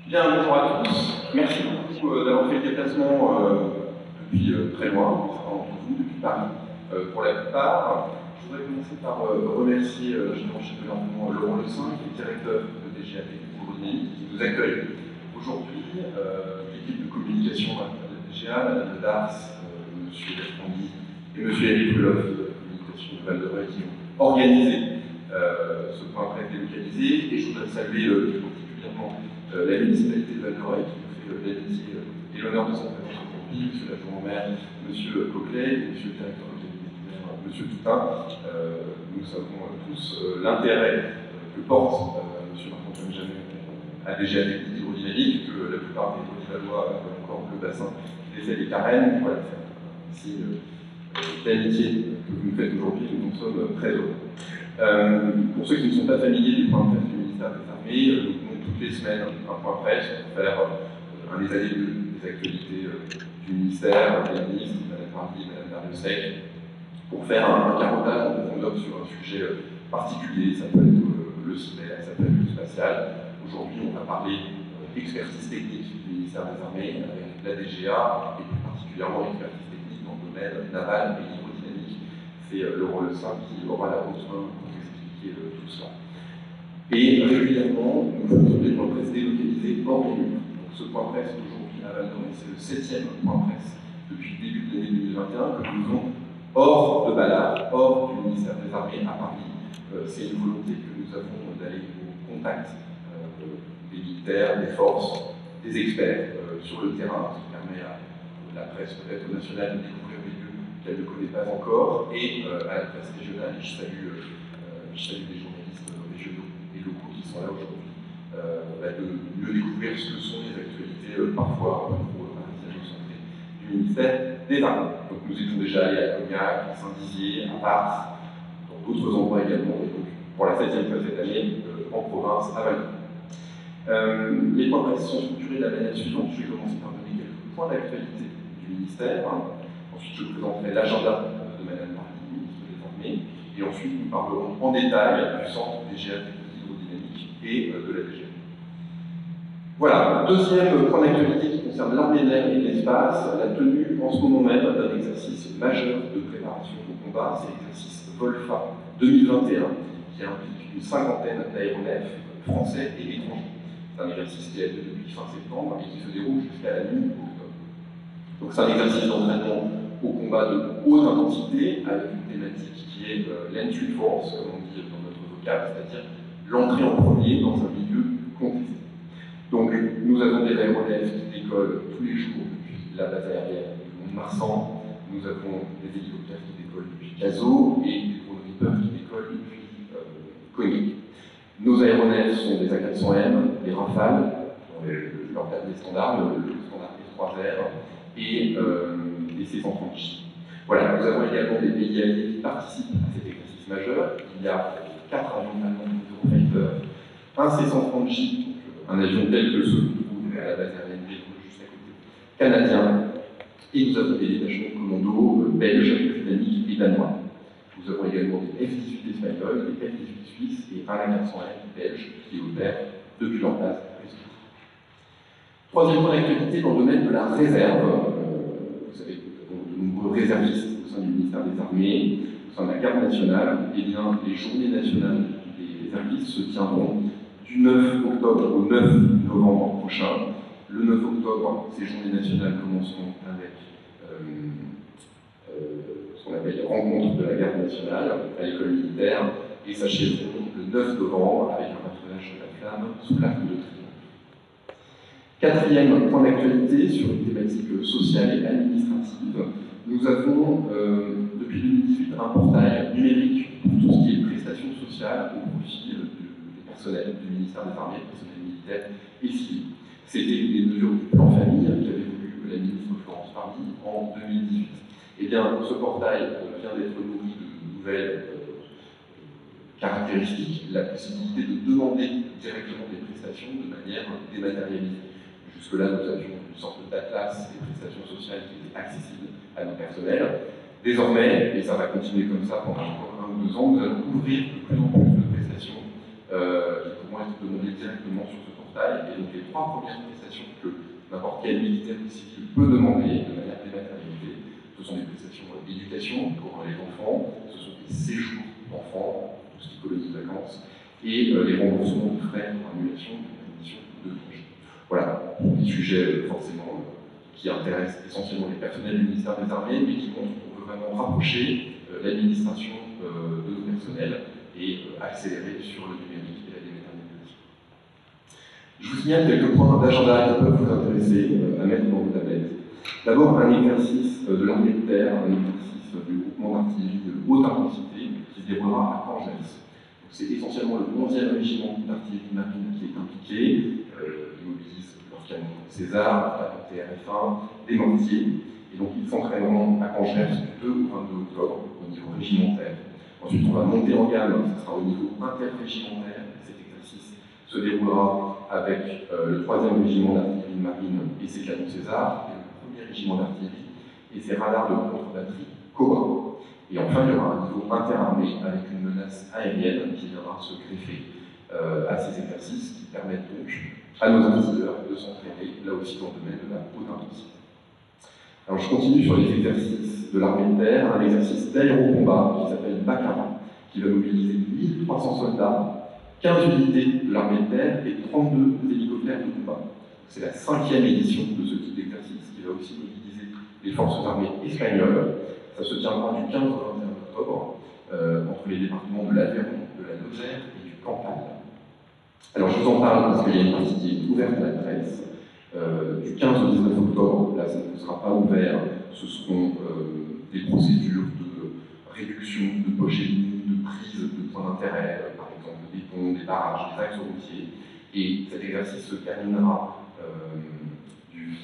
Bien, bonjour à tous. Merci beaucoup d'avoir fait le déplacement depuis très loin, certains d'entre vous, depuis Paris, pour la plupart. Je voudrais commencer par remercier généralement chef de gouvernement Laurent Le Syn, qui est directeur de DGAP Hydrodynamique, qui nous accueille aujourd'hui. L'équipe de communication de la DGA, Madame Dars, M. Bertrandi et M. Eric Ruloff de la communication de Val de Reuil, qui ont organisé ce point presse délocalisé. Et je voudrais saluer particulièrement la municipalité de Val de Reuil, qui nous fait l'amitié et l'honneur de sa présence aujourd'hui, M. l'adjoint-maire, M. Coquelet et M. le directeur de cabinet du maire, M. Toutain. Nous savons tous l'intérêt que porte M. Marc-Antoine Jamet à DGA Hydrodynamique, que la plupart des Valois veulent encore le bassin qui dessert les Carennes. Voilà, c'est un signe d'amitié que vous nous faites aujourd'hui, nous en sommes très heureux. Pour ceux qui ne sont pas familiers des points de presse du ministère des Armées, nous venons toutes les semaines un point presse pour faire un état des lieux des actualités du ministère, des ministres, Mme Parly, Mme Darrieussecq, pour faire un carottage en profondeur sur un sujet particulier. Ça peut être le cyber, ça peut être le spatial. Aujourd'hui, on va parler d'expertise technique du ministère des Armées avec la DGA et plus particulièrement l'expertise technique dans le domaine naval et hydrodynamique. C'est Laurent Le Syn qui aura la haute main pour expliquer tout cela. Et régulièrement, nous faisons des points presse délocalisés hors des murs. Donc ce point presse aujourd'hui à Val de Reuil, c'est le 7e point presse depuis le début de l'année 2021 que nous faisons hors de Ballard, hors du ministère des Armées à Paris. C'est une volonté que nous avons d'aller au contact des militaires, des forces, des experts sur le terrain, qui permet à la presse peut-être nationale de découvrir des lieux qu'elle ne connaît pas encore, et à la presse régionale. Et je salue les journalistes régionaux et locaux qui sont là aujourd'hui, de mieux découvrir ce que sont les actualités parfois un peu trop parisiano-centrées du ministère des Armées. Donc nous étions déjà allés à Cognac, à Saint-Dizier, à Ars, dans d'autres endroits également, et donc pour la 7e fois cette année, en province, à Val. Les points presse sont structurés de la manière suivante. Je vais commencer par donner quelques points d'actualité du ministère. Ensuite, je présenterai l'agenda de Mme Parly, ministre des Armées. Et ensuite, nous parlerons en détail du centre DGA Hydrodynamique et de la DGA. Voilà, deuxième point d'actualité qui concerne l'armée de l'air et de l'espace, la tenue en ce moment même d'un exercice majeur de préparation au combat, c'est l'exercice VOLFA 2021, qui implique une cinquantaine d'aéronefs français et étrangers. C'est un exercice qui a lieu depuis fin septembre et qui se déroule jusqu'à la mi-octobre. Donc c'est un exercice d'entraînement au combat de haute intensité avec une thématique qui est l'entry force, comme on dit dans notre vocable, c'est-à-dire l'entrée en premier dans un milieu contesté. Donc nous avons des aéronefs qui décollent tous les jours depuis la base aérienne de Mont-de-Marsan, nous avons des hélicoptères qui décollent depuis Cazaux et des drones Reaper qui décollent depuis Cognac. Nos aéronefs sont des A400M, des Rafales, leur dernier standard, le standard F3R, et des C-130J. Voilà, nous avons également des pays alliés qui participent à cet exercice majeur. Il y a 4 avions allemands de Eurofighter, un C-130J, un avion tel que celui que vous trouvez à la base aérienne juste à côté, canadien, et nous avons des détachements de commando belges, britanniques et danois. Nous avons également des F-18 espagnols, des F-18 suisses et un A400M belge qui opèrent depuis leur base. Troisième point d'actualité dans le domaine de la réserve. Vous savez que nous avons de nombreux réservistes au sein du ministère des Armées, au sein de la Garde nationale. Eh bien, les journées nationales des réservistes se tiendront du 9 octobre au 9 novembre prochain. Le 9 octobre, ces journées nationales commenceront avec ce qu'on appelle les rencontres de la Garde nationale à l'école militaire et s'achèveront le 9 novembre avec un patronage de la flamme sous l'arc de triomphe. Quatrième point d'actualité sur une thématique sociale et administrative, nous avons depuis 2018 un portail numérique pour tout ce qui est prestations sociales au profit des personnels du ministère des Armées, personnels militaires et civils. C'était une des mesures du plan famille qu'avait voulu la ministre Florence Parly en 2018. Eh bien, ce portail vient d'être nourri de nouvelles caractéristiques, la possibilité de demander directement des prestations de manière dématérialisée. Jusque-là, nous avions une sorte d'atlas des prestations sociales qui étaient accessibles à nos personnels. Désormais, et ça va continuer comme ça pendant encore 1 ou 2 ans, nous allons ouvrir de plus en plus de prestations qui pourront être demandées directement sur ce portail taille. Et donc les trois premières prestations que n'importe quel militaire ou civil peut demander de manière dématérialisée, ce sont des prestations d'éducation pour les enfants, ce sont des séjours d'enfants, tout ce qui est colonies de vacances, et les remboursements de frais pour annulation de conditions de congé. Voilà, des sujets forcément qui intéressent essentiellement les personnels du ministère des Armées, mais qui montrent qu'on peut vraiment rapprocher l'administration de nos personnels et accélérer sur le numérique et la dématérialisation. Je vous signale quelques points d'agenda qui peuvent vous intéresser à mettre dans vos tablettes. D'abord, un exercice de l'armée de terre, un exercice du groupement d'artillerie de haute intensité qui se déroulera à Angers. C'est essentiellement le 11e régiment d'artillerie marine qui est impliqué. Il mobilise leurs canons César, la TRF1, des mortiers. Et donc ils s'entraîneront à Angers du 2 au 22 octobre au niveau régimentaire. Ensuite, on va monter en gamme, ce sera au niveau interrégimentaire. Cet exercice se déroulera avec le 3e régiment d'artillerie marine et ses canons César, et le 1er régiment d'artillerie et ses radars de contre-batterie Cobra. Et enfin, il y aura un niveau interarmé avec une menace aérienne qui viendra se greffer à ces exercices qui permettent donc à nos artilleurs de s'entraîner, là aussi dans le domaine de la haute intensité. Alors je continue sur les exercices de l'armée de terre, un exercice d'aérocombat qui s'appelle Baccarat, qui va mobiliser 1300 soldats, 15 unités de l'armée de terre et 32 hélicoptères de combat. C'est la 5e édition de ce type d'exercice qui va aussi mobiliser les forces armées espagnoles. Ça se tiendra du 15 au 21 octobre entre les départements de l'Aveyron, de la Lozère et du Cantal. Alors je vous en parle parce qu'il y a une partie qui est ouverte à la presse. Du 15 au 19 octobre, là ça ne sera pas ouvert, ce seront des procédures de réduction de poches ennemies, de prise de points d'intérêt, par exemple des ponts, des barrages, des axes routiers. Et cet exercice se terminera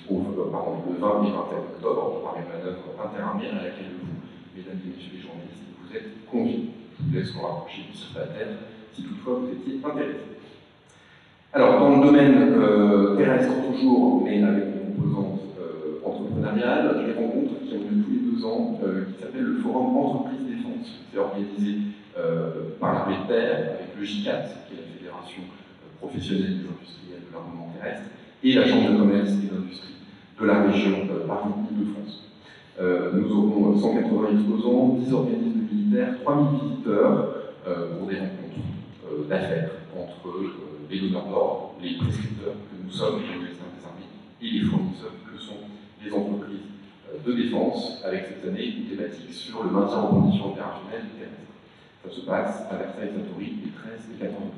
le 20 et 21 octobre par une manœuvre interarmée à laquelle vous, mesdames et messieurs les journalistes, vous êtes conviés. Je vous laisse vous rapprocher du sur la tête si toutefois vous étiez intéressés. Alors, dans le domaine terrestre toujours, mais avec une composante entrepreneuriale, des rencontres qui ont lieu tous les 2 ans, qui s'appelle le Forum Entreprise Défense. C'est organisé par l'armée de terre, avec le JICAT, qui est la Fédération professionnelle des industriels de l'armement terrestre, et la Chambre de commerce et d'industrie de la région Paris-Île-de-France. Nous aurons 180 exposants, 10 organismes militaires, 3000 visiteurs pour des rencontres d'affaires entre les donneurs d'ordre, les prescripteurs que nous sommes, le ministère des Armées, et les fournisseurs que sont les entreprises de défense, avec cette année une thématique sur le maintien en conditions opérationnelles terrestres. Ça se passe à Versailles-Satory les 13 et 14 octobre.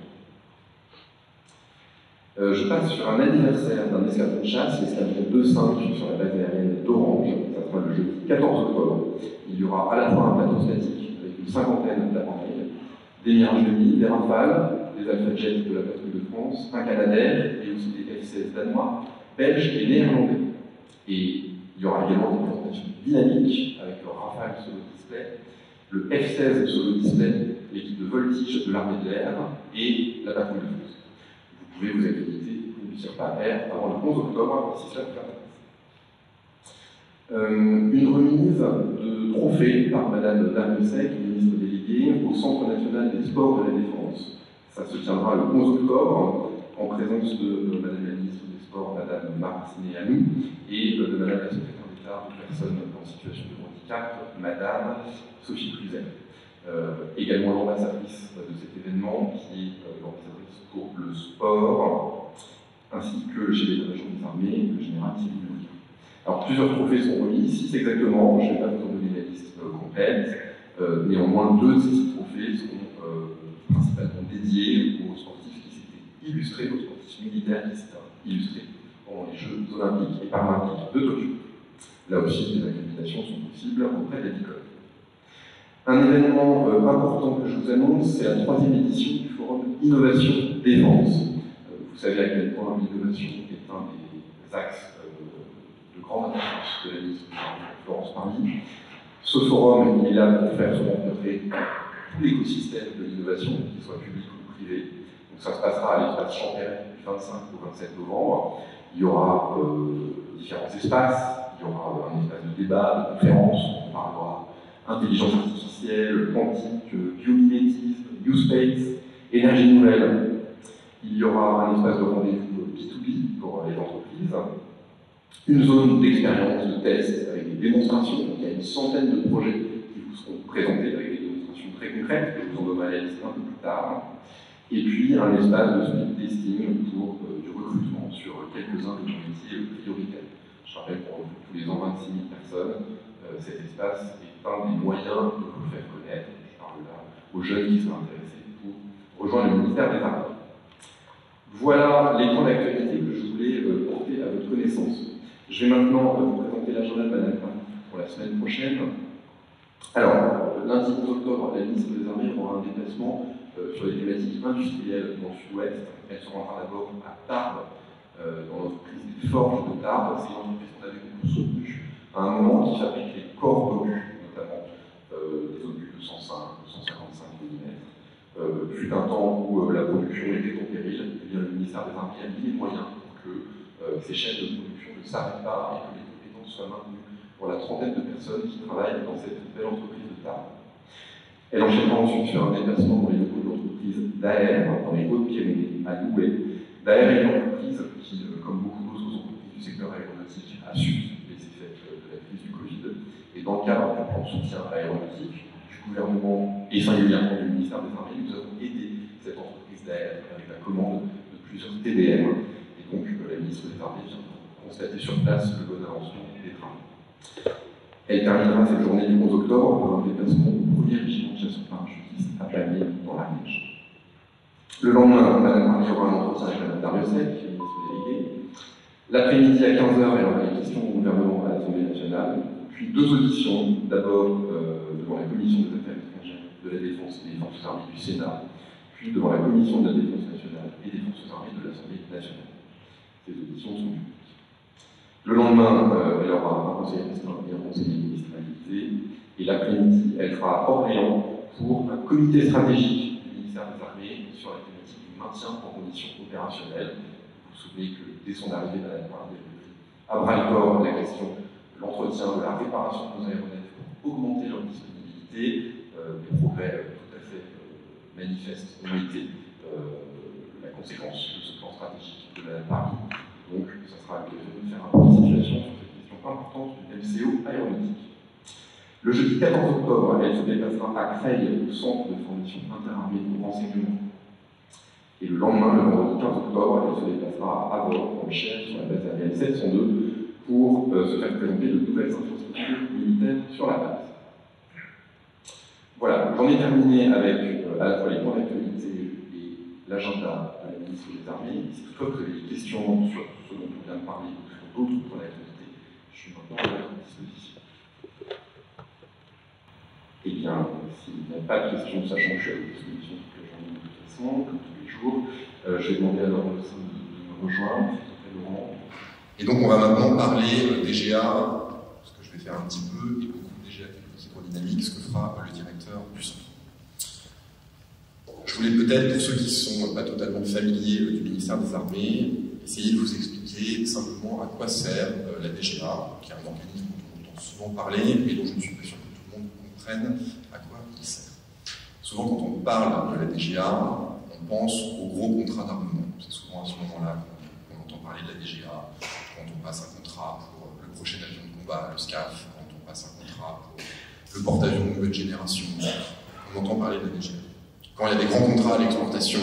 Je passe sur un anniversaire d'un escadron de chasse, l'escadron 2-5 sur la base aérienne d'Orange. Ça sera le jeudi 14 octobre. Il y aura à la fois un plateau statique avec une 50aine d'appareils, des Mirage Demi, des Rafales, des Alpha Jets de la patrouille de France, un Canadair et aussi des F-16 danois, belges et néerlandais. Et il y aura également des présentations dynamiques avec le Rafale solo display, le F-16 solo display, l'équipe de voltige de l'armée de l'air et la patrouille de France. Vous pouvez vous accréditer sur Paris avant le 11 octobre si cela vous intéresse. Une remise de trophées par Madame Darmesec, ministre déléguée, au Centre national des sports de la défense. Ça se tiendra le 11 octobre en présence de Madame la ministre des Sports, Madame Martine Hamou, et de Madame la secrétaire d'État aux personnes en situation de handicap, Madame Sophie Cluzel. Également l'ambassadrice de cet événement, qui est l'ambassadrice pour le sport, ainsi que le chef d'état-major des armées, le général Thierry Lelouch. Alors plusieurs trophées sont remis, 6 exactement, je ne vais pas vous en donner la liste complète, néanmoins 2 de ces 6 trophées seront principalement dédiés aux sportifs qui s'étaient illustrés, aux sportifs militaires qui s'étaient illustrés pendant les Jeux olympiques et paralympiques de Tokyo. Là aussi, les accréditations sont possibles auprès des écoles. Un événement important que je vous annonce, c'est la 3e édition du Forum Innovation Défense. Vous savez à quel point l'innovation est un des axes de grande importance de la ministre Florence Parly. Ce forum il est là pour faire se rencontrer tout l'écosystème de l'innovation, qu'il soit public ou privé. Donc ça se passera à l'espace Champéret du 25 au 27 novembre. Il y aura différents espaces, il y aura un espace de débat, de conférence, on parlera intelligence artificielle, quantique, biomimétisme, new space, énergie nouvelle. Il y aura un espace de rendez-vous B2B pour les entreprises, une zone d'expérience, de test avec des démonstrations. Donc, il y a une centaine de projets qui vous seront présentés avec des démonstrations très concrètes, que je vous en donnerai la liste un peu plus tard. Et puis un espace de speed testing pour du recrutement sur quelques-uns de nos métiers prioritaires. Je rappelle pour tous les 126 000 personnes, cet espace est un des moyens de vous faire connaître. Je parle là aux jeunes qui sont intéressés pour rejoindre le ministère des Armées. Voilà les points d'actualité que je voulais porter à votre connaissance. Je vais maintenant vous présenter l'agenda de Madame pour la semaine prochaine. Alors, lundi 11 octobre, la ministre des Armées aura un déplacement sur les thématiques industrielles dans le sud-ouest. Elle se rendra d'abord à Tarbes, dans l'entreprise des forges de Tarbes. C'est une entreprise qu'on avait beaucoup soutenue à un moment qui fabrique les corps d'obus, notamment des obus de 105, 155 mm. Fut un temps où la production était en péril, et bien, le ministère des Armées a mis les moyens pour que ces chaînes de production ne s'arrêtent pas et que les compétences soient maintenues pour la trentaine de personnes qui travaillent dans cette belle entreprise de Tarbes. Elle enchaînera ensuite sur un déplacement dans les locaux de l'entreprise d'AER, dans les Hautes-Pyrénées, à Douai. d'AER est une entreprise qui, comme beaucoup d'autres entreprises du secteur aéronautique, a subi les effets de la crise du Covid. Et dans le cadre du plan de soutien aéronautique du gouvernement et singulièrement du ministère des Armées, nous avons aidé cette entreprise d'AER avec la commande de plusieurs TDM. Et donc, la ministre des Armées vient constater sur place le bon avancement des travaux. Elle terminera cette journée du 11 octobre par un déplacement au premier régiment de chasseurs-parachutistes à Pamiers dans la Neige. Le lendemain, Mme Marly aura un entretien avec Mme Dariussec, qui est ministre déléguée. L'après-midi à 15h, elle aura des questions au gouvernement à l'Assemblée nationale. Puis deux auditions, d'abord devant la Commission des affaires étrangères, de la Défense et des Forces armées du Sénat, puis devant la Commission de la Défense nationale et des Forces armées de l'Assemblée nationale. Ces auditions sont publiques. Le lendemain, elle aura un conseil restreint et un conseil ministérialisé. Et l'après-midi, elle sera à Orléans pour un comité stratégique du ministère des Armées sur la thématique du maintien en conditions opérationnelles. Vous vous souvenez que dès son arrivée, Mme Marly avait pris à bras-le-corps la question de l'entretien, de la réparation de nos aéronefs pour augmenter leur disponibilité. Des progrès tout à fait manifestes ont été la conséquence de ce plan stratégique de Mme Marly. Donc, ça sera l'occasion de faire un point de situation sur cette question importante du MCO aéronautique. Le jeudi 14 octobre, elle se déplacera à Creil, au centre de formation interarmée au renseignement. Et le lendemain, le vendredi 15 octobre, elle se déplacera à Avord, dans le Cher, sur la base aérienne 702, pour se faire présenter de nouvelles infrastructures militaires sur la base. Voilà, j'en ai terminé avec à la fois les points d'actualité et l'agenda de la ministre des Armées. Si toutefois vous avez des questions sur ce dont on vient de parler ou sur d'autres points d'actualité, je suis maintenant à votre disposition. Eh bien, s'il n'y a pas de questions, sachant que je suis à votre disposition toute la journée de toute façon, comme tous les jours, je vais demander à Laurent Le Saint de me rejoindre, s'il te plaît, Laurent. Et donc, on va maintenant parler DGA, ce que je vais faire un petit peu, et beaucoup de DGA hydrodynamique, ce que fera le directeur du centre. Je voulais peut-être, pour ceux qui ne sont pas totalement familiers du ministère des Armées, essayer de vous expliquer simplement à quoi sert la DGA, qui est un organisme dont on entend souvent parler, mais dont je ne suis pas sûr que tout le monde comprenne à quoi il sert. Souvent, quand on parle de la DGA, on pense aux gros contrats d'armement. C'est souvent à ce moment-là qu'on entend parler de la DGA, quand on passe un contrat pour le prochain avion de combat, le SCAF, quand on passe un contrat pour le porte-avions de nouvelle génération, on entend parler de la DGA. Quand il y a des grands contrats à l'exportation,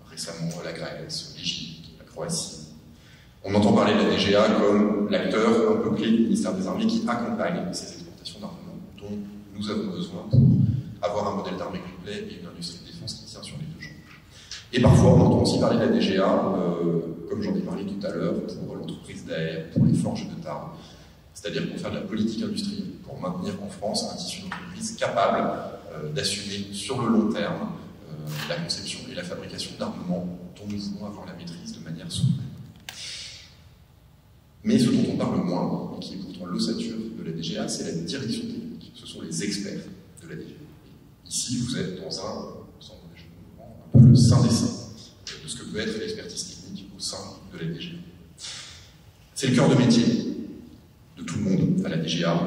récemment la Grèce, l'Égypte, la Croatie, on entend parler de la DGA comme l'acteur un peu clé du ministère des Armées qui accompagne ces exportations d'armement dont nous avons besoin pour avoir un modèle d'armée complet et une industrie de défense qui tient sur les deux jambes. Et parfois, on entend aussi parler de la DGA, comme j'en ai parlé tout à l'heure, pour l'entreprise d'AER, pour les forges de Tarbes, c'est-à-dire pour faire de la politique industrielle, pour maintenir en France un tissu d'entreprise capable d'assumer sur le long terme la conception et la fabrication d'armements dont nous voulons avoir la maîtrise de manière souveraine. Mais ce dont on parle moins, et qui est pourtant l'ossature de la DGA, c'est la direction technique. Ce sont les experts de la DGA. Et ici, vous êtes dans un peu le sein des saints de ce que peut être l'expertise technique au sein de la DGA. C'est le cœur de métier de tout le monde à la DGA.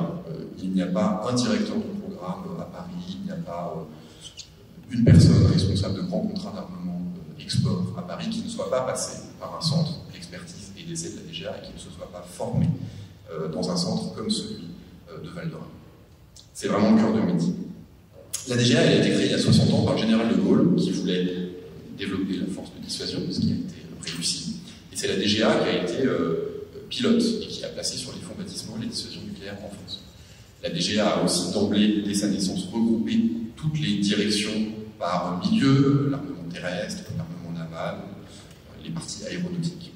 Il n'y a pas un directeur de programme à Paris, il n'y a pas une personne responsable de grands contrats d'armement export à Paris qui ne soit pas passée par un centre d'expertise et d'essai de la DGA et qui ne se soit pas formé dans un centre comme celui de Val-d'Oreuil. C'est vraiment le cœur de métier. La DGA elle a été créée il y a 60 ans par le général de Gaulle qui voulait développer la force de dissuasion, ce qui a été réussi. Et c'est la DGA qui a été pilote et qui a placé sur les fonds baptismaux les dissuasions nucléaires en France. La DGA a aussi d'emblée, dès sa naissance, regroupé toutes les directions par milieu, l'armement terrestre, l'armement naval, les parties aéronautiques.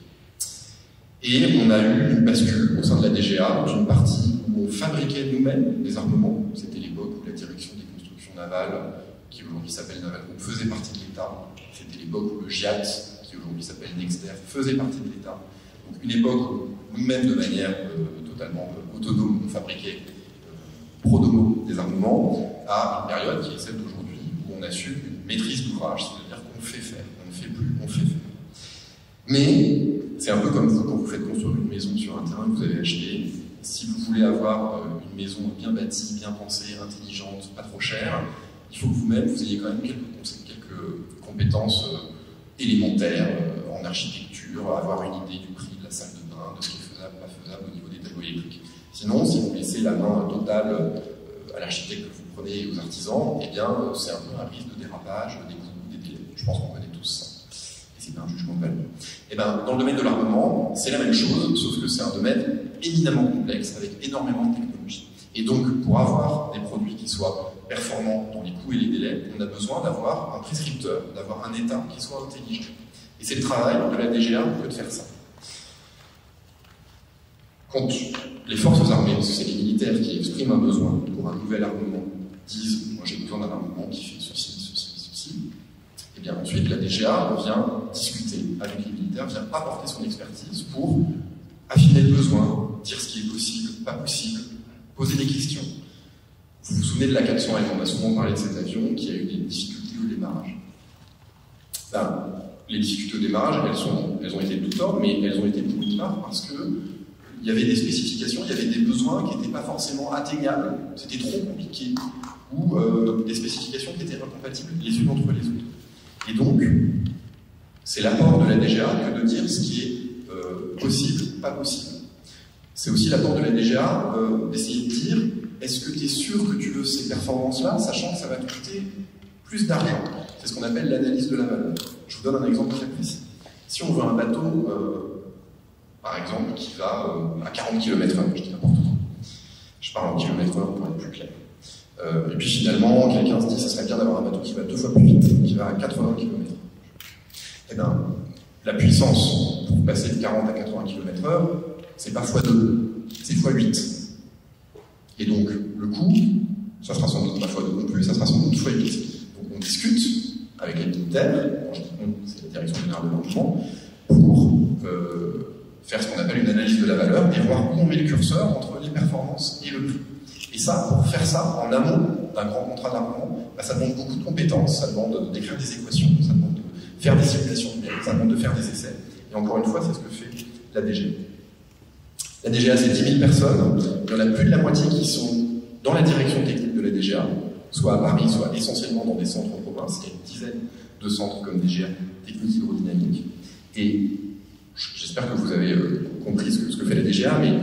Et on a eu une bascule au sein de la DGA d'une partie où on fabriquait nous-mêmes des armements. C'était l'époque où la direction des constructions navales, qui aujourd'hui s'appelle Naval Group, faisait partie de l'État. C'était l'époque où le GIAT, qui aujourd'hui s'appelle Nexter, faisait partie de l'État. Donc une époque où nous-mêmes, de manière totalement autonome, on fabriquait pro domo des armements, à une période qui est celle d'aujourd'hui, où on assure une maîtrise d'ouvrage, c'est-à-dire qu'on fait faire, on ne fait plus, on fait faire. Mais c'est un peu comme vous, quand vous faites construire une maison sur un terrain que vous avez acheté. Si vous voulez avoir une maison bien bâtie, bien pensée, intelligente, pas trop chère, il faut que vous-même, vous ayez quand même quelques compétences élémentaires en architecture, avoir une idée du prix de la salle de bain, de ce qui est faisable, pas faisable au niveau des tableaux électriques. Sinon, si vous laissez la main totale à l'architecte que vous prenez et aux artisans, eh bien, c'est un peu un risque de dérapage, des coûts, des délais. Je pense qu'on connaît tous ça. C'est pas un jugement de valeur. Et ben, dans le domaine de l'armement, c'est la même chose, sauf que c'est un domaine éminemment complexe, avec énormément de technologie. Et donc, pour avoir des produits qui soient performants dans les coûts et les délais, on a besoin d'avoir un prescripteur, d'avoir un État qui soit intelligent. Et c'est le travail de la DGA que de faire ça. Quand les forces armées, parce que c'est les militaires qui expriment un besoin pour un nouvel armement, disent « moi j'ai besoin d'un armement qui fait ceci, ceci, ceci », et bien ensuite la DGA vient discuter avec les militaires, vient apporter son expertise pour affiner le besoin, dire ce qui est possible, pas possible, poser des questions. Vous vous souvenez de l'A400M, on a souvent parlé de cet avion qui a eu des difficultés au démarrage. Ben, les difficultés au démarrage, elles ont été de tout ordre, mais elles ont été beaucoup de part parce que il y avait des spécifications, il y avait des besoins qui n'étaient pas forcément atteignables, c'était trop compliqué, ou des spécifications qui étaient incompatibles les unes entre les autres. Et donc, c'est l'apport de la DGA que de dire ce qui est possible, pas possible. C'est aussi l'apport de la DGA d'essayer de dire, est-ce que tu es sûr que tu veux ces performances-là, sachant que ça va te coûter plus d'argent? C'est ce qu'on appelle l'analyse de la valeur. Je vous donne un exemple très précis. Si on veut un bateau, par exemple, qui va à 40 km/h, je dis n'importe quoi. Je parle en km/h pour être plus clair. Et puis finalement, quelqu'un se dit, ça serait bien d'avoir un bateau qui va 2 fois plus vite, qui va à 80 km/h. Eh bien, la puissance pour passer de 40 à 80 km/h, c'est pas x2, c'est x8. Et donc, le coût, ça sera sans doute pas x2 non plus, ça sera sans doute x8. Donc on discute avec les militaires, quand je dis on, c'est la direction générale de l'armement, pour faire ce qu'on appelle une analyse de la valeur et voir où on met le curseur entre les performances et le prix. Et ça, pour faire ça en amont d'un grand contrat d'armement, bah, ça demande beaucoup de compétences, ça demande d'écrire des équations, ça demande de faire des simulations numériques, ça demande de faire des essais. Et encore une fois, c'est ce que fait la DGA. La DGA, c'est 10 000 personnes, il y en a plus de la moitié qui sont dans la direction technique de la DGA, soit à Paris, soit essentiellement dans des centres en province. Il y a une dizaine de centres comme DGA, technique hydrodynamique. Et j'espère que vous avez compris ce que fait la DGA, mais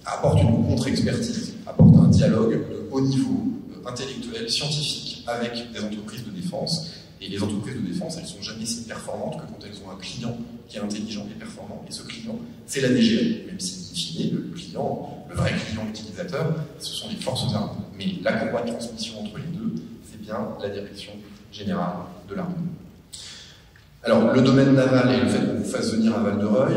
apporte une contre-expertise, apporte un dialogue de haut niveau, intellectuel, scientifique, avec des entreprises de défense. Et les entreprises de défense, elles ne sont jamais si performantes que quand elles ont un client qui est intelligent et performant. Et ce client, c'est la DGA. Même si, in fine, le client, le vrai client utilisateur, ce sont les forces armées. Mais la courroie de transmission entre les deux, c'est bien la direction générale de l'armée. Alors, le domaine naval et le fait qu'on vous fasse venir à Val-d'Oreuil,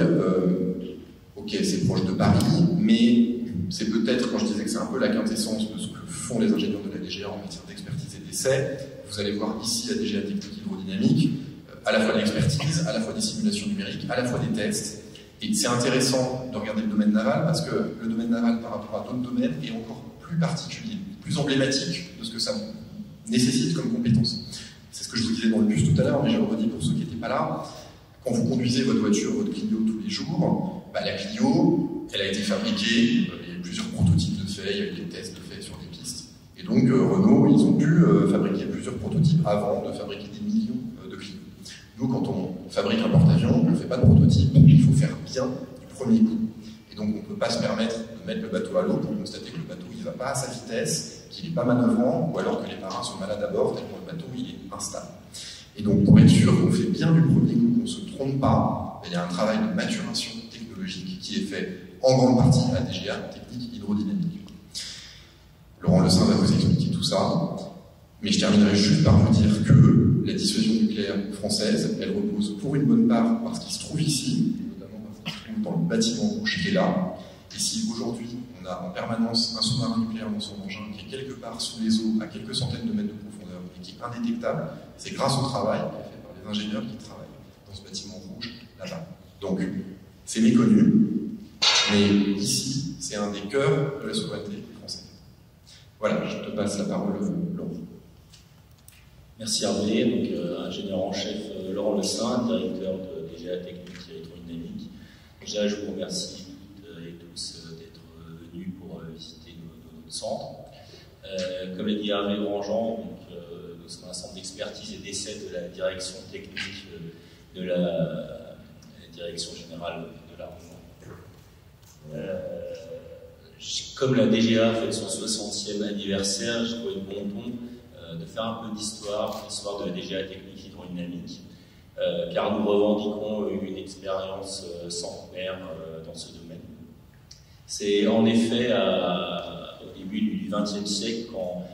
ok, c'est proche de Paris, mais c'est peut-être, quand je disais que c'est un peu la quintessence de ce que font les ingénieurs de la DGA en matière d'expertise et d'essai, vous allez voir ici la DGA technique hydrodynamique, à la fois de l'expertise, à la fois des simulations numériques, à la fois des tests. Et c'est intéressant de regarder le domaine naval parce que le domaine naval par rapport à d'autres domaines est encore plus particulier, plus emblématique de ce que ça nécessite comme compétence. C'est ce que je vous disais dans le bus tout à l'heure, mais je le redis pour ceux qui n'étaient pas là. Quand vous conduisez votre voiture, votre Clio tous les jours, bah, la Clio, elle a été fabriquée, il y a eu plusieurs prototypes de faits, il y a eu des tests de faits sur des pistes. Et donc Renault, ils ont pu fabriquer plusieurs prototypes avant de fabriquer des millions de Clio. Nous, quand on fabrique un porte-avions, on ne fait pas de prototype, il faut faire bien du premier coup. Et donc, on ne peut pas se permettre de mettre le bateau à l'eau pour constater que le bateau ne va pas à sa vitesse, qu'il n'est pas manœuvrant, ou alors que les marins sont malades à bord, tellement le bateau il est instable. Et donc, pour être sûr qu'on fait bien du premier coup, qu'on ne se trompe pas, il y a un travail de maturation technologique qui est fait en grande partie à la DGA, technique hydrodynamique. Laurent Lessin va vous expliquer tout ça, mais je terminerai juste par vous dire que la dissuasion nucléaire française, elle repose pour une bonne part parce qu'il se trouve ici, et notamment parce qu'il se trouve dans le bâtiment rouge qui est là. Et si aujourd'hui on a en permanence un sous-marin nucléaire dans son engin qui est quelque part sous les eaux, à quelques centaines de mètres de profondeur, et qui est indétectable, c'est grâce au travail qui est fait par les ingénieurs qui travaillent dans ce bâtiment rouge là-bas. Donc, c'est méconnu, mais ici, c'est un des cœurs de la souveraineté française. Voilà, je te passe la parole, Laurent. Merci Hervé, donc ingénieur en chef Laurent Lessin, directeur de DGA Technique Électrodynamique. Déjà, je vous remercie toutes et tous d'être venus pour visiter notre centre. Comme l'a dit Hervé Grandjean, nous sommes un centre d'expertise et d'essai de la direction technique de la direction générale de l'armement. Comme la DGA fait son 60e anniversaire, je trouvais bon ton de faire un peu d'histoire, l'histoire de la DGA Technique Hydrodynamique, car nous revendiquons une expérience centenaire dans ce domaine. C'est en effet au début du XXe siècle, quand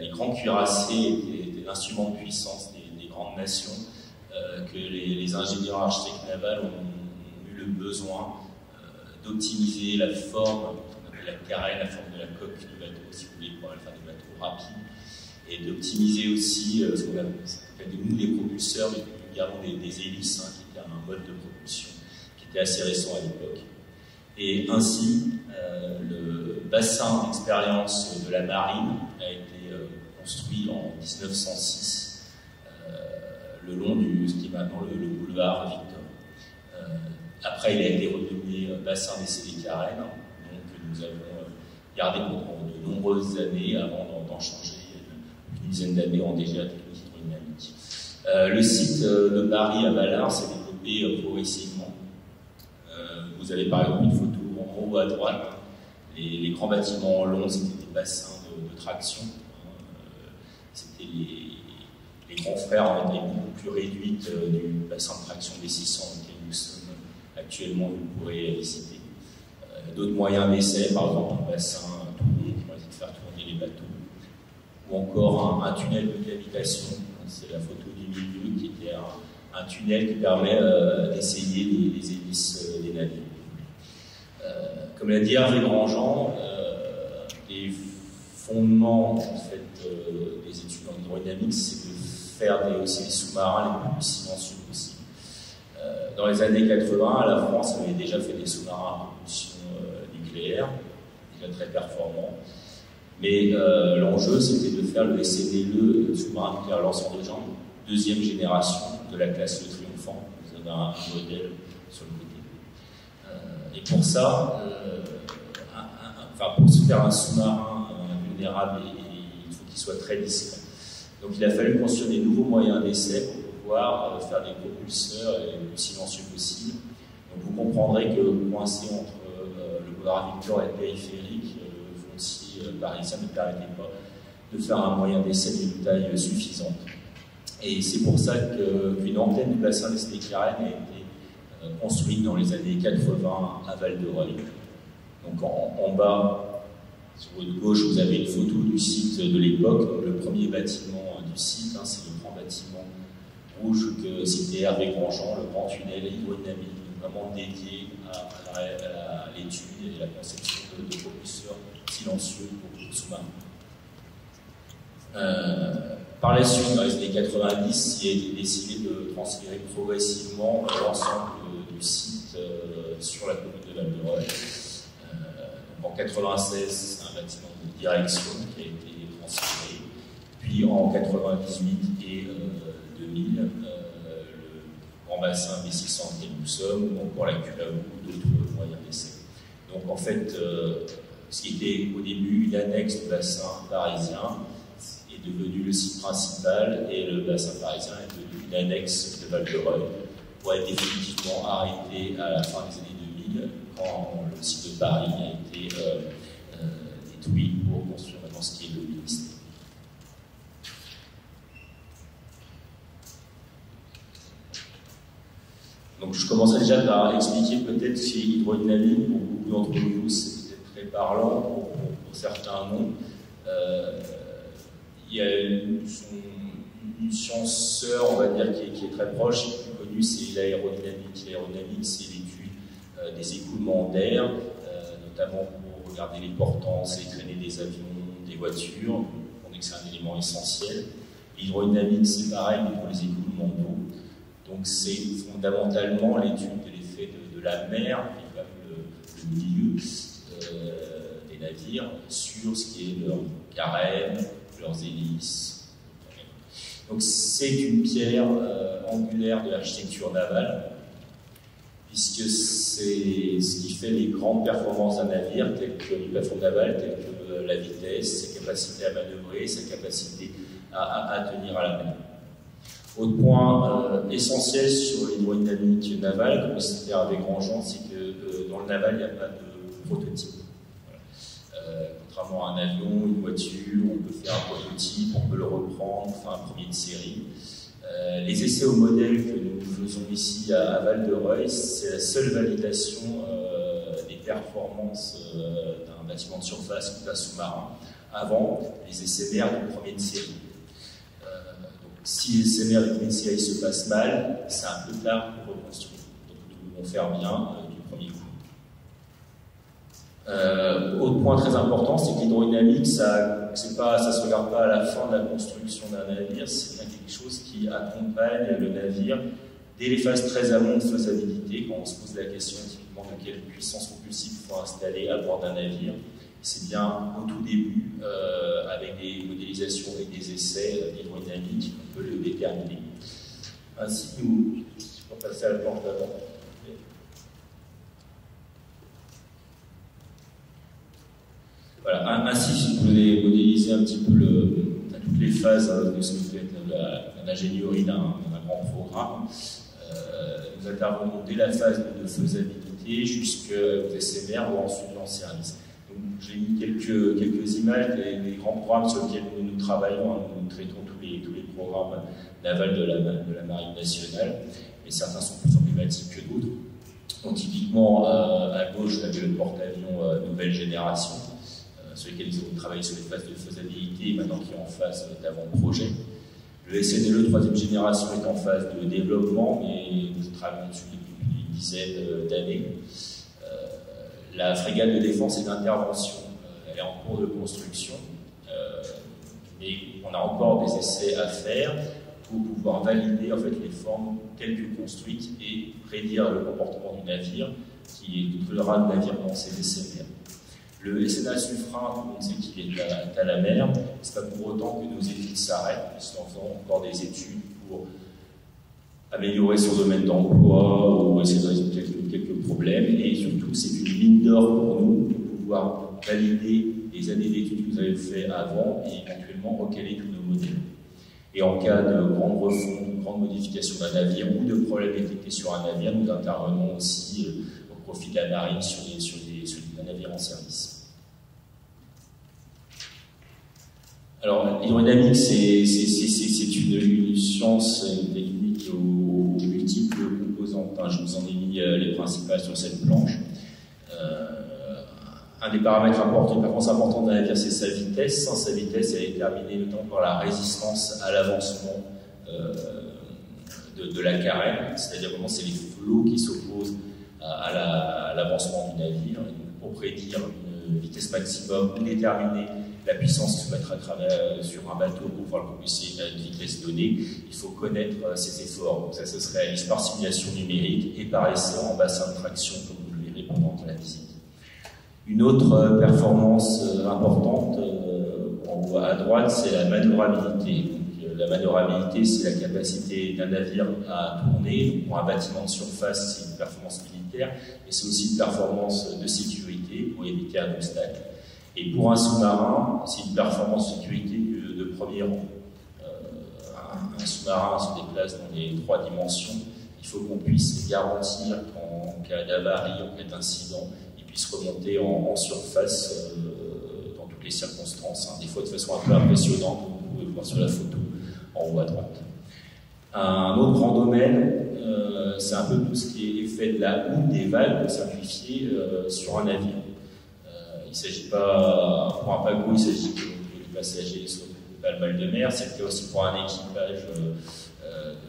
les grands cuirassés étaient l'instrument de puissance des grandes nations, que les ingénieurs architectes navals ont eu le besoin d'optimiser la forme, qu'on appelle la carène, la forme de la coque du bateau, si vous voulez, pour faire des bateaux rapides, et d'optimiser aussi ce qu'on appelle nous les propulseurs, mais nous avons des hélices, qui étaient un mode de propulsion qui était assez récent à l'époque. Et ainsi, le bassin d'expérience de la marine a été construit en 1906 le long de ce qui est maintenant le boulevard Victor. Après, il a été renommé bassin d'essai des Carènes, donc nous avons gardé pendant de nombreuses années avant d'en changer une dizaine d'années en DGA Technique Hydrodynamique. Le site de Paris à Ballard s'est développé progressivement. Vous avez par exemple une photo en haut à droite. Les grands bâtiments longs, c'était des bassins de traction. C'était les grands frères en étaient beaucoup plus réduites du bassin de traction des 600 auquel nous sommes actuellement, vous pourrez les citer. D'autres moyens d'essai, par exemple un bassin tout rond qui permet de faire tourner les bateaux, ou encore un tunnel de cavitation, c'est la photo du milieu, qui était un tunnel qui permet d'essayer les hélices des navires. Comme l'a dit Hervé Grandjean, les fondements en fait, des études en hydrodynamique, c'est de faire aussi les sous-marins les plus silencieux possibles. Dans les années 80, la France avait déjà fait des sous-marins à propulsion nucléaire, déjà très performants. Mais l'enjeu, c'était de faire le SNLE, le sous-marin nucléaire lanceur de jambes, deuxième génération de la classe Le Triomphant. Vous avez un modèle sur le côté. Et pour ça, pour se faire un sous-marin vulnérable, il faut qu'il soit très discret. Donc il a fallu construire des nouveaux moyens d'essai pour pouvoir faire des propulseurs le plus silencieux possible. Donc vous comprendrez que coincé entre le boulevard Victor et le périphérique, le foncier parisien ne permettait pas de faire un moyen d'essai d'une taille suffisante. Et c'est pour ça qu'une antenne du bassin d'essai des Carènes a été construite dans les années 80 à Val-de-Reuil. Donc en bas, sur votre gauche, vous avez une photo du site de l'époque. Le premier bâtiment du site, c'est le grand bâtiment rouge que citait Hervé Grandjean, le grand tunnel hydrodynamique, vraiment dédié à l'étude et la conception de propulseurs silencieux pour le sous-marin. Par la suite, dans les années 90, il a été décidé de transférer progressivement l'ensemble du site sur la commune de Val-de-Reuil. En 96, c'est un bâtiment de direction qui a été transféré. Puis en 98 et 2000, le grand bassin des 600 auquel nous sommes, ou encore la Culavou ou d'autres moyens d'essai. Donc en fait, ce qui était au début une annexe du bassin parisien est devenu le site principal et le bassin parisien est devenu une annexe de Val-de-Reuil pour être définitivement arrêté à la fin des années 2000 quand le site de Paris a été détruit pour construire maintenant ce qui est le ministère. Donc je commencerai déjà par expliquer peut-être ce qu'est l'hydrodynamique. Pour beaucoup d'entre vous, c'est peut-être très parlant, pour certains non. Il y a une science sœur, on va dire, qui est très proche, qui est plus connue, c'est l'aérodynamique. L'aérodynamique, c'est l'étude des écoulements d'air, notamment pour regarder les portances, les traînées des avions, des voitures. On dit que c'est un élément essentiel. L'hydrodynamique, c'est pareil, mais pour les écoulements d'eau. Donc c'est fondamentalement l'étude de l'effet de la mer, qui est le milieu des navires, sur ce qui est leur carène, leurs hélices. Donc c'est une pierre angulaire de l'architecture navale, puisque c'est ce qui fait les grandes performances d'un navire, tel que le plafond naval, tel que la vitesse, sa capacité à manœuvrer, sa capacité à tenir à la mer. Autre point essentiel sur l'hydrodynamique navale, comme considère avec Grandjean, c'est que dans le naval, il n'y a pas de prototype. Voilà. Contrairement à un avion, une voiture, on peut faire un prototype, on peut le reprendre, faire un premier de série. Les essais au modèle que nous faisons ici à Val-de-Reuil, c'est la seule validation des performances d'un bâtiment de surface ou d'un sous-marin avant les essais mer du premier de série. Si les essais mer du premier de série se passent mal, c'est un peu tard pour reconstruire. Donc nous devons faire bien du premier coup. Autre point très important, c'est que l'hydrodynamique, ça ne se regarde pas à la fin de la construction d'un navire, c'est bien quelque chose qui accompagne le navire dès les phases très amont de faisabilité, quand on se pose la question typiquement de quelle puissance propulsive il faut installer à bord d'un navire. C'est bien au tout début, avec des modélisations et des essais d'hydrodynamique, qu'on peut le déterminer. Ainsi, nous, pour passer à la planche d'avant. Voilà, ainsi, si vous voulez modéliser un petit peu toutes les phases de ce que peut être l'ingénierie d'un grand programme, nous intervenons dès la phase de faisabilité jusqu'aux essais mer ou ensuite en service. J'ai mis quelques images des grands programmes sur lesquels nous travaillons. Nous traitons tous les programmes navals de la Marine nationale, mais certains sont plus emblématiques que d'autres. Donc typiquement, à gauche, vous avez le porte-avions nouvelle génération, sur lesquels ils ont travaillé sur les phases de faisabilité et maintenant qui est en phase d'avant-projet. Le SNLE troisième génération est en phase de développement, mais nous travaillons dessus depuis une dizaine d'années. La frégate de défense et d'intervention, elle est en cours de construction, mais on a encore des essais à faire pour pouvoir valider en fait, les formes telles que construites et prédire le comportement du navire qui contrôlera le navire dans ses essais mer. Le SNA Suffren, tout le monde sait qu'il est à la mer, c'est pas pour autant que nos études s'arrêtent, puisqu'en faisant encore des études pour améliorer son domaine d'emploi ou essayer de résoudre quelques problèmes. Et surtout, c'est une mine d'or pour nous de pouvoir valider les années d'études que vous avez fait avant et éventuellement recaler tous nos modèles. Et en cas de grande refonte, de grande modification d'un navire ou de problème détecté sur un navire, nous intervenons aussi au profit de la marine sur un navire en service. Alors, l'hydrodynamique, c'est une science, une technique aux multiples composantes. Je vous en ai mis les principales sur cette planche. Un des paramètres importants, une performance importante d'un navire, c'est sa vitesse. Sa vitesse, elle est déterminée notamment par la résistance à l'avancement de la carène, c'est-à-dire vraiment c'est les flots qui s'opposent à l'avancement du navire. Et donc, pour prédire une vitesse maximum ou déterminer la puissance qui se mettra sur un bateau pour pouvoir le propulser à une vitesse donnée, il faut connaître ses efforts. Donc ça, ce serait réalisé par simulation numérique et par essai en bassin de traction, comme vous le verrez pendant la visite. Une autre performance importante, on voit à droite, c'est la manœuvrabilité. Donc, la manœuvrabilité, c'est la capacité d'un navire à tourner. Donc, pour un bâtiment de surface, c'est une performance militaire, mais c'est aussi une performance de sécurité pour éviter un obstacle. Et pour un sous-marin, c'est une performance de sécurité de premier rang. Un sous-marin se déplace dans les 3 dimensions. Il faut qu'on puisse garantir qu'en cas d'avarie, en cas d'incident, il puisse remonter en surface dans toutes les circonstances, hein, des fois de façon un peu impressionnante, comme vous pouvez voir sur la photo en haut à droite. Un autre grand domaine, c'est un peu tout ce qui est effet de la houle, des vagues, simplifiées sur un navire. Il ne s'agit pas, pour un paquebot, il s'agit que les passagers soient pas le mal de mer, c'est le cas aussi pour un équipage de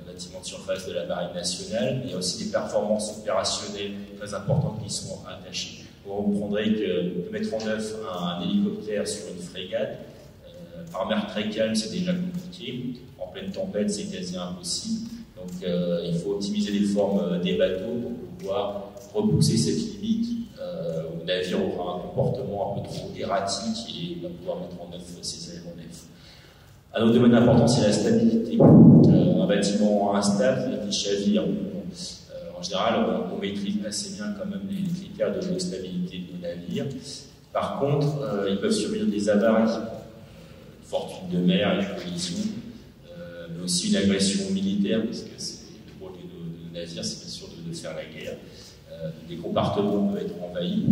bâtiments de surface de la Marine nationale. Il y a aussi des performances opérationnelles très importantes qui sont attachées. Vous comprendrez que de mettre en œuvre un hélicoptère sur une frégate, par mer très calme, c'est déjà compliqué. En pleine tempête, c'est quasi impossible. Donc, il faut optimiser les formes des bateaux pour pouvoir repousser cette limite où le navire aura un comportement un peu trop erratique et va pouvoir mettre en œuvre ses aéronefs. Un autre domaine important, c'est la stabilité. Un bâtiment instable, qui chavire, en général, on maîtrise assez bien quand même les critères de stabilité de nos navires. Par contre, ils peuvent subir des avaries, une fortune de mer, une collision, mais aussi une agression militaire, parce que le rôle de nos navires, c'est bien sûr de faire la guerre. Des compartiments peuvent être envahis. On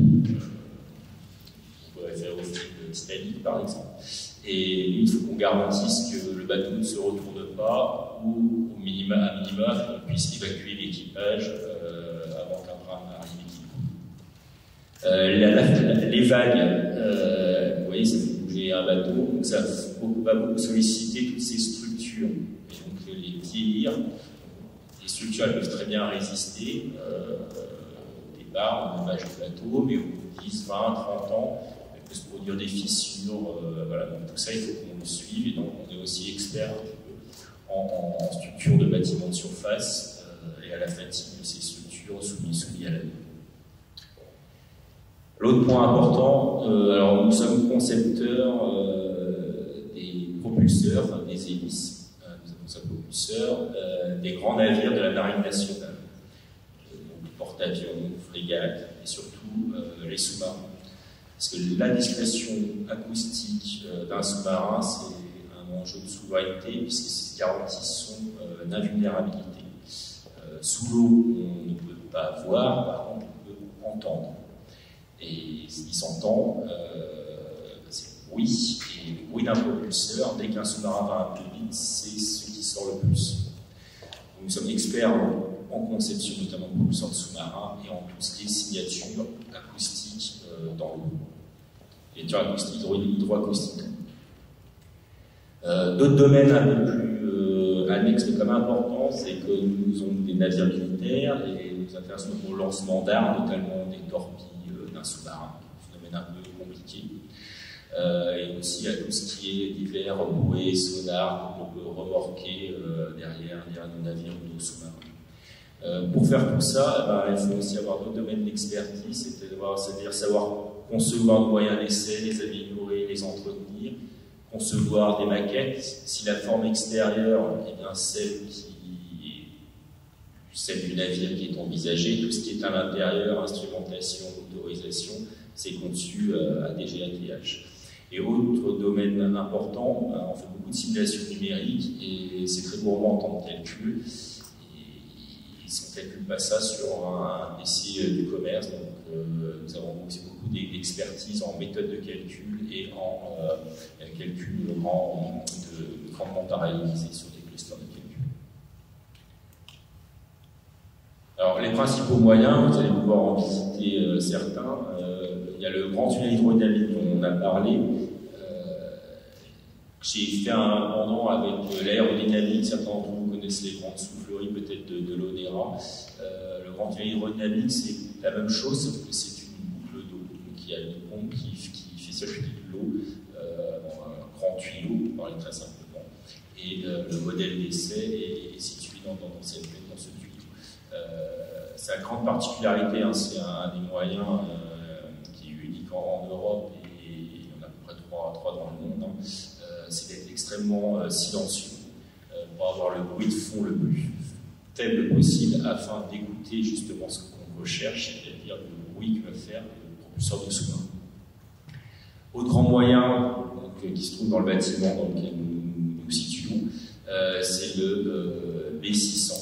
peut référer au film de Titanic, par exemple. Et il faut qu'on garantisse que le bateau ne se retourne pas ou à minima qu'on puisse évacuer l'équipage avant qu'un drame arrive. Les vagues, vous voyez, ça fait bouger un bateau, donc ça va beaucoup solliciter toutes ces structures. Et donc les vieillir, les structures elles peuvent très bien résister au départ, au dommage du bateau, mais au bout de 10, 20, 30 ans, se produire des fissures, voilà. Donc tout ça il faut qu'on le suive, et donc on est aussi expert en structure de bâtiments de surface et à la fatigue de ces structures soumises à la vie. L'autre point important, alors nous sommes concepteurs des propulseurs, enfin, des hélices, nous avons ça propulseurs, des grands navires de la Marine nationale, donc porte-avions, frégates et surtout les sous-marins. Parce que la discrétion acoustique d'un sous-marin, c'est un enjeu de souveraineté, puisque garantit son invulnérabilité. Sous l'eau, on ne peut pas voir, par contre, on peut entendre. Et ce qui s'entend, c'est le bruit. Et le bruit d'un propulseur, dès qu'un sous-marin va un peu vite, c'est ce qui sort le plus. Donc, nous sommes experts en conception, notamment de propulseurs de sous-marins, et en tout ce qui est signature acoustique dans l'eau. Et hydroacoustique. D'autres domaines un peu plus annexes mais quand même importants, c'est que nous avons des navires militaires et nous intéressons au lancement d'armes, notamment des torpilles d'un sous-marin, un phénomène un peu compliqué. Et aussi à tout ce qui est divers bouées, sonars qu'on peut remorquer derrière nos navires ou nos sous-marins. Pour faire tout ça, il faut aussi avoir d'autres domaines d'expertise, c'est-à-dire savoir concevoir nos moyens d'essai, les améliorer, les entretenir, concevoir des maquettes. Si la forme extérieure est bien celle du navire qui est envisagée, tout ce qui est à l'intérieur, instrumentation, autorisation, c'est conçu à DGATH. Et autre domaine important, on fait beaucoup de simulations numériques et c'est très gourmand en temps de calcul. Si on ne calcule pas ça sur un PC du commerce, donc nous avons aussi beaucoup d'expertise en méthode de calcul et en calcul de grandement parallélisé sur des clusters de calcul. Alors les principaux moyens, vous allez pouvoir en visiter certains. Il y a le grand tunnel hydrodynamique dont on a parlé. J'ai fait un pendant avec l'aérodynamique, certains d'entre vous connaissent les grandes souffleries peut-être de l'Onera. Le grand tunnel hydrodynamique, c'est la même chose, sauf que c'est une boucle d'eau. Donc il y a une pompe qui fait circuler de l'eau dans un grand tuyau, pour parler très simplement. Et le modèle d'essai est situé dans ce tuyau. Sa grande particularité, hein, c'est un des moyens qui est unique en Europe, et il y en a à peu près trois dans le monde. Hein. C'est d'être extrêmement silencieux pour avoir le bruit de fond le plus faible possible afin d'écouter justement ce qu'on recherche, c'est-à-dire le bruit que va faire le propulseur de sous-marin. Autre grand moyen qui se trouve dans le bâtiment dans lequel nous situons. C'est le B600.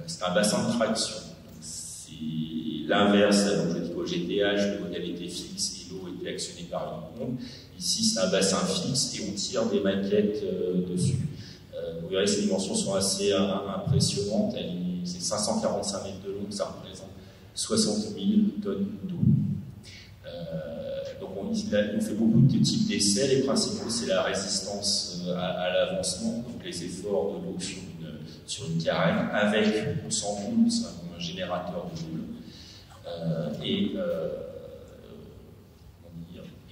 C'est un bassin de traction. C'est l'inverse, donc je dis qu'au GTH, le modèle était fixe et l'eau était actionnée par une pompe. Ici, c'est un bassin fixe et on tire des maquettes dessus. Vous verrez, ces dimensions sont assez impressionnantes. C'est 545 mètres de long, ça représente 60 000 tonnes d'eau. Donc on fait beaucoup de types d'essais. Les principaux, c'est la résistance à l'avancement, donc les efforts de l'eau sur une carène, avec ou sans boule, c'est un générateur de boule.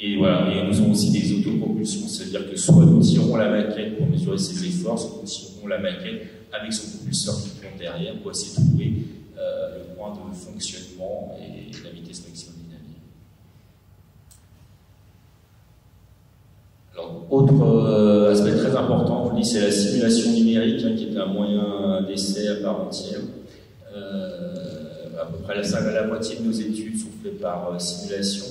Et voilà, et nous avons aussi des autopropulsions, c'est-à-dire que soit nous tirons la maquette pour mesurer ses efforts, soit nous tirons la maquette avec son propulseur qui tourne derrière pour essayer de trouver le point de fonctionnement et la vitesse maximum du navire. Alors, autre aspect très important, on dit, c'est la simulation numérique, qui est un moyen d'essai à part entière. À peu près la moitié de nos études sont faites par simulation.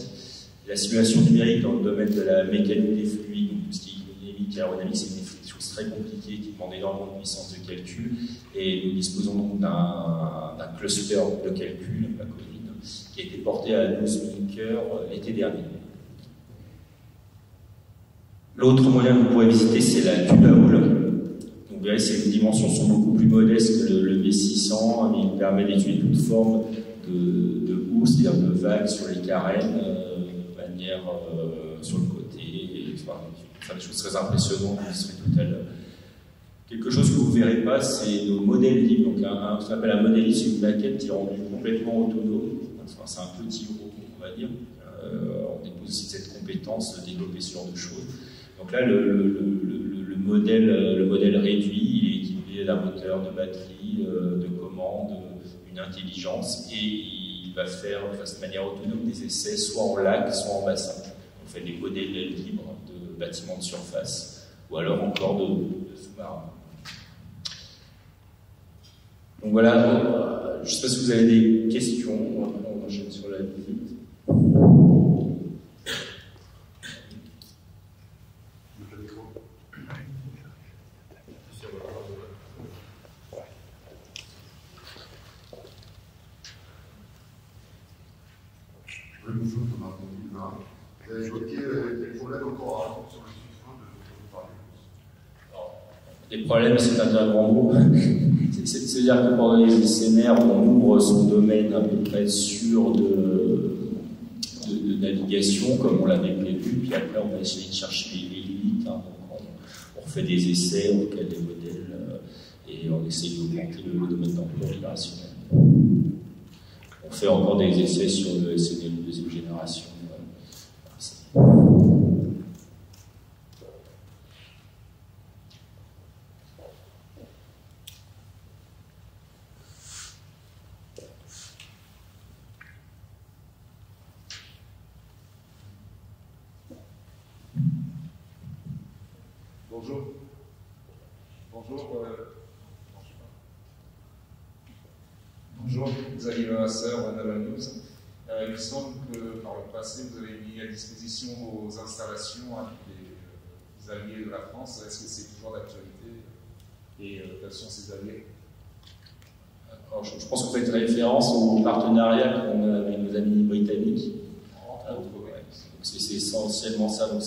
La simulation numérique dans le domaine de la mécanique des fluides, donc tout ce qui est dynamique et aérodynamique, c'est une chose très compliquée qui demande énormément de puissance de calcul. Et nous disposons donc d'un cluster de calcul, la colline, qui a été porté à 12 000 cœurs l'été dernier. L'autre moyen que vous pourrez visiter, c'est la tube à houle. Donc vous verrez, ces dimensions sont beaucoup plus modestes que le V600, mais il permet d'étudier toute forme de houle, c'est-à-dire de vagues sur les carènes, sur le côté, et faire des choses très impressionnantes, ce serait tout à l'heure. Quelque chose que vous ne verrez pas, c'est nos modèles libres. Donc, ce qu'on appelle un modèle libre, c'est une maquette qui est rendue complètement autonome. C'est un petit robot, on va dire. On dépose aussi cette compétence de développer ce genre de choses. Donc là, le modèle réduit, il est équipé d'un moteur, de batterie, de commande, une intelligence, et il va faire de manière autonome des essais, soit en lac, soit en bassin. On fait des modèles libres de bâtiments de surface, ou alors encore de sous-marins. Donc voilà, je ne sais pas si vous avez des questions, on enchaîne sur la visite. Bonjour, Thomas. Vous avez évoqué des problèmes encore sur le chiffre de parler. Les problèmes, c'est un grand mot. C'est-à-dire que pendant les SNR, on ouvre son domaine à peu près sûr de navigation, comme on l'avait prévu, puis après on va essayer de chercher les limites. Hein. On refait des essais, on recale des modèles, et on essaie d'augmenter le domaine d'emploi opérationnel. On fait encore des essais sur le SNL de deuxième génération. Bonjour. Bonjour, Xavier Levasseur, Naval News. Il me semble que par le passé, vous avez mis à disposition vos installations avec les alliés de la France. Est-ce que c'est toujours d'actualité? Et quels sont ces alliés? Alors, je pense qu'on fait référence au partenariat qu'on a avec nos amis britanniques. C'est essentiellement ça. Donc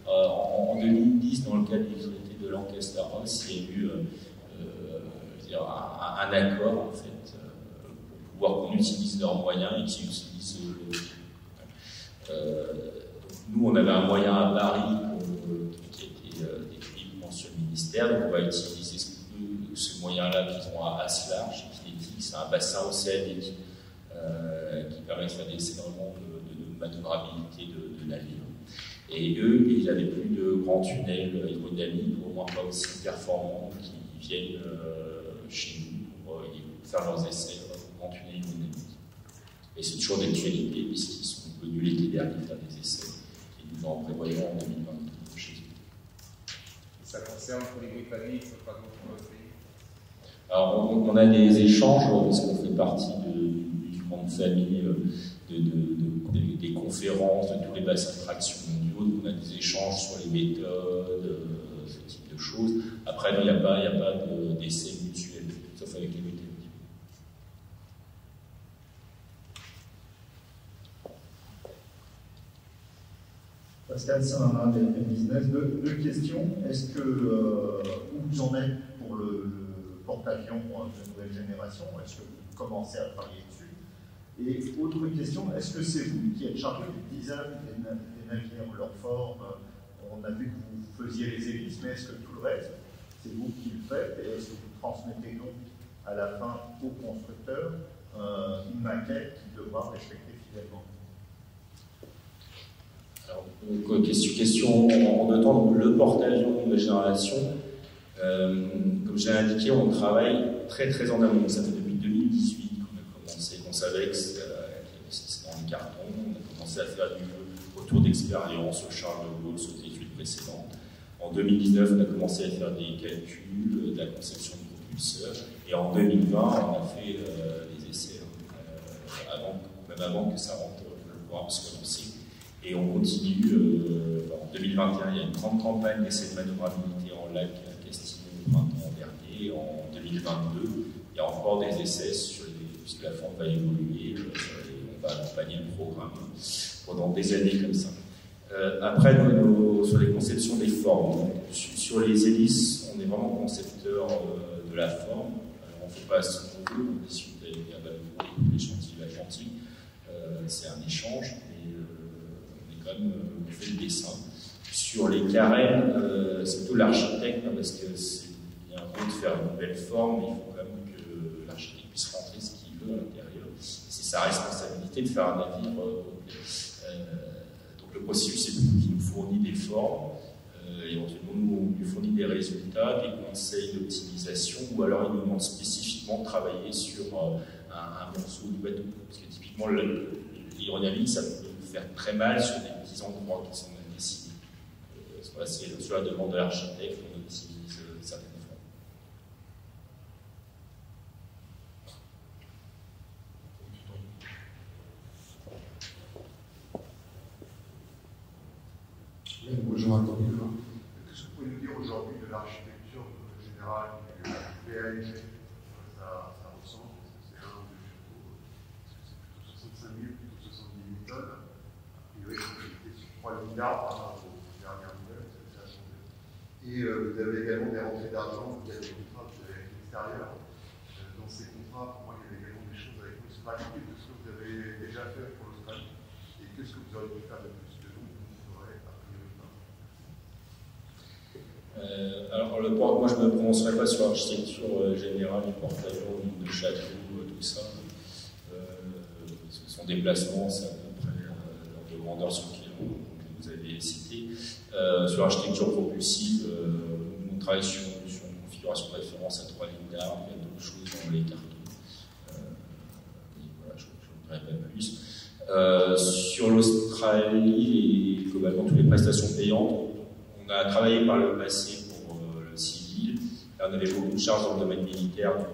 en 2010, dans le cadre du traité de Lancaster House, il y a eu un accord en fait, pour pouvoir qu'on utilise leurs moyens et qu'ils utilisent nous, on avait un moyen à Paris qui était décrit sur le ministère, donc on va utiliser ce moyen-là qu'ils ont à Large, c'est un bassin océanique qui permet de faire des essais vraiment de manœuvrabilité de navires. Et eux, ils n'avaient plus de grands tunnels hydrodynamiques, au moins pas aussi performants, qui viennent chez nous pour faire leurs essais dans de grands tunnels hydrodynamiques. Et c'est toujours d'actualité, puisqu'ils sont venus l'été dernier faire des essais, et nous en prévoyons en 2022 chez eux. Et ça concerne pour les Britanniques, pas d'autres pays? Alors, on a des échanges, parce qu'on fait partie d'une grande famille des conférences, de tous les bassins de traction mondiaux, donc on a des échanges sur les méthodes, ce type de choses. Après, il n'y a pas d'essai mutuel, sauf avec les méthodes. Pascal Saint-Marin, des business. Deux questions. Est-ce que où vous en êtes pour le porte-avions de nouvelle génération? Est-ce que vous commencez à travailler dessus? Et autre question, est-ce que c'est vous qui êtes chargé du design des navires, leur forme? On a vu que vous faisiez les hélices, mais est-ce que tout le reste, c'est vous qui le faites? Et est-ce que vous transmettez donc à la fin au constructeur une maquette qu'il devra respecter fidèlement? Alors, donc, question en deux temps. Donc, le porte-avions de génération, comme je l'ai indiqué, on travaille très en amont. Ça fait depuis 2018 qu'on a commencé, qu'on savait que c'était dans les cartons. On a commencé à faire du retour d'expérience au Charles de Gaulle, sur des études précédentes. En 2019, on a commencé à faire des calculs de la conception de propulseurs. Et en 2020, on a fait des essais, même avant que ça rentre, le programme soit lancé. Et on continue, en 2021, il y a une grande campagne d'essais de manœuvrabilité en lac à Castillon au printemps dernier. En 2022, il y a encore des essais puisque la forme va évoluer, on va accompagner le programme pendant des années comme ça. Après, sur les conceptions des formes, sur les hélices, on est vraiment concepteur de la forme. Alors, on ne fait pas ce qu'on veut, on discute avec les chantiers Atlantique, c'est un échange. On fait le dessin. Sur les carènes, c'est plutôt l'architecte, parce que c'est bien beau de faire une belle forme, mais il faut quand même que l'architecte puisse rentrer ce qu'il veut à l'intérieur. C'est sa responsabilité de faire un navire complet. Donc le processus, c'est lui qui nous fournit des formes, éventuellement nous lui fournit des résultats, des conseils d'optimisation, ou alors il nous demande spécifiquement de travailler sur un morceau du bateau. Parce que typiquement, l'aérodynamique, ça peut faire très mal sur des petits endroits qui sont indécis. C'est sur la demande de l'architecte qu'on optimise certaines formes. Bonjour à tous. Qu'est-ce que vous pouvez nous dire aujourd'hui de l'architecture générale du PANG? Ça ressemble, est-ce que c'est un ou deux chevaux? Est-ce que c'est plutôt 65 000, plutôt 70 000 tonnes? Oui, c'était sur 3 milliards par rapport aux dernières nouvelles, ça a changé. Et vous avez également des rentrées d'argent via des contrats que vous avez avec l'extérieur. Dans ces contrats, pour moi, il y avait également des choses avec vous. C'est pas compris de ce que vous avez déjà fait pour l'Australie. Et qu'est-ce que vous auriez pu faire de plus que nous, vous n'aurez a priori pas. Alors, moi, je ne me prononcerai pas sur l'architecture générale du porte-avions, de château, tout ça. Son déplacement, c'est à peu près de grandeur sur lequel vous avez cité. Sur l'architecture propulsive, on travaille sur une configuration de référence à 3 lignes d'armes, il y a d'autres choses dans les cartons. Voilà, je ne dirai pas plus. Sur l'Australie et globalement toutes les prestations payantes, on a travaillé par le passé pour le civil. Là, on avait beaucoup de charges dans le domaine militaire, donc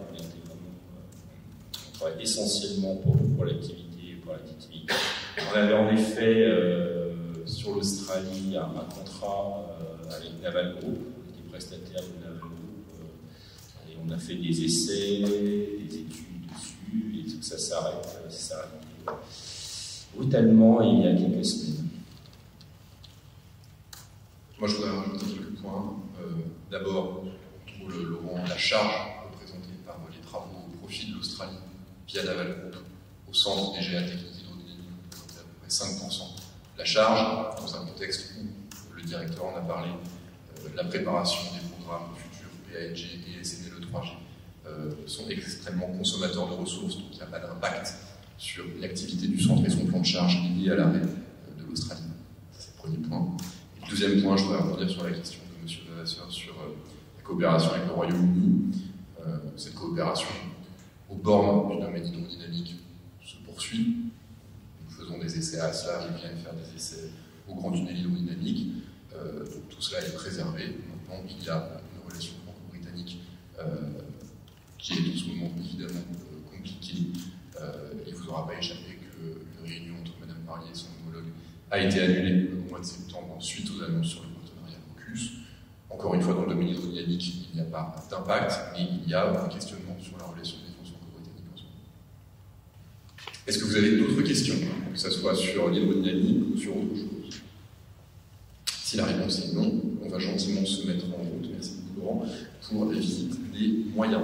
on travaille essentiellement pour l'activité. On avait en effet sur l'Australie un contrat avec Naval Group, des prestataires de Naval Group, et on a fait des essais, des études dessus, et tout ça s'arrête brutalement il y a quelques semaines. Moi, je voudrais rajouter quelques points. D'abord, Laurent, la charge représentée par les travaux au profit de l'Australie via Naval Group au centre des GA techniques hydrodynamiques représentait à peu près 5%. La charge, dans un contexte où le directeur en a parlé, la préparation des programmes futurs PANG et SNLE 3G sont extrêmement consommateurs de ressources, donc il n'y a pas d'impact sur l'activité du centre et son plan de charge lié à l'arrêt de l'Australie. C'est le premier point. Et le deuxième point, je voudrais revenir sur la question de M. Levasseur sur la coopération avec le Royaume-Uni. Cette coopération aux bornes du domaine hydrodynamique se poursuit. Nous faisons des essais à Aslar, ils viennent faire des essais au Grand Tunnel hydrodynamique. Donc tout cela est préservé. Maintenant, il y a une relation franco-britannique qui est en ce moment évidemment compliquée. Il ne vous aura pas échappé qu'une réunion entre Mme Parlier et son homologue a été annulé au mois de septembre suite aux annonces sur le partenariat AUKUS. Encore une fois, dans le domaine hydrodynamique, il n'y a pas d'impact, mais il y a un questionnement sur la relation de défense franco-britannique en ce moment. Est-ce que vous avez d'autres questions, que ce soit sur l'hydrodynamique ou sur autre chose? Si la réponse est non, on va gentiment se mettre en route, merci beaucoup Laurent, pour la visite des moyens.